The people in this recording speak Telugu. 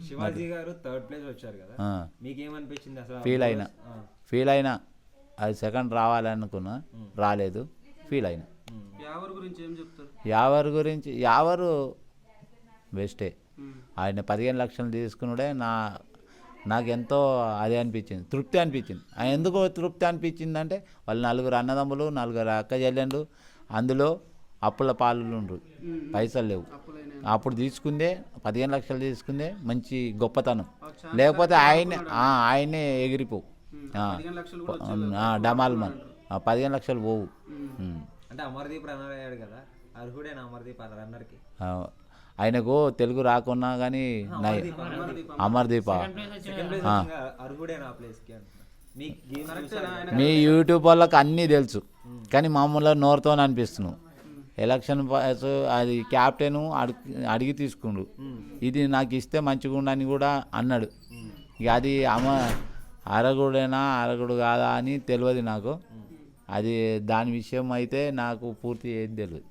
శివాజీ గారు థర్డ్ ప్లేస్ వచ్చారు కదా, మీకేమనిపించింది అసలు? ఫీల్ అయినా అది సెకండ్ రావాలనుకున్నా, రాలేదు, ఫీల్ అయినా. యావర్ గురించి ఏం చెప్తారు? యావరు బెస్టే. ఆయన 15 లక్షలు తీసుకున్నాడే నాకెంతో అదే అనిపించింది, తృప్తి అనిపించింది. ఎందుకో తృప్తి అనిపించింది అంటే వాళ్ళు 4 అన్నదమ్ములు, 4 అక్క చెల్లెళ్ళు, అందులో అప్పుల పాలు పైసలు లేవు. అప్పుడు తీసుకుందే 15 లక్షలు తీసుకుందే మంచి గొప్పతనం. లేకపోతే ఆయనే ఎగిరిపోవు డమాల్మన్. 15 లక్షలు పోవు. అంటే అమర్దీప్ రన్నర్ అయ్యాడు కదా, అర్హుడేనా అమర్దీప్ రన్నర్కి? ఆయనకు తెలుగు రాకున్నా కానీ అమర్దీప్ మీ యూట్యూబ్ వాళ్ళకి అన్నీ తెలుసు, కానీ మామూలుగా నోరుతో అనిపిస్తున్నావు. ఎలక్షన్ పాస్ అది క్యాప్టెన్ అడిగి తీసుకుండు, ఇది నాకు ఇస్తే మంచిగా ఉండని కూడా అన్నాడు. ఇక అది అరగుడేనా అరగుడు కాదా అని తెలియదు నాకు. అది దాని విషయం అయితే నాకు పూర్తి ఏది తెలియదు.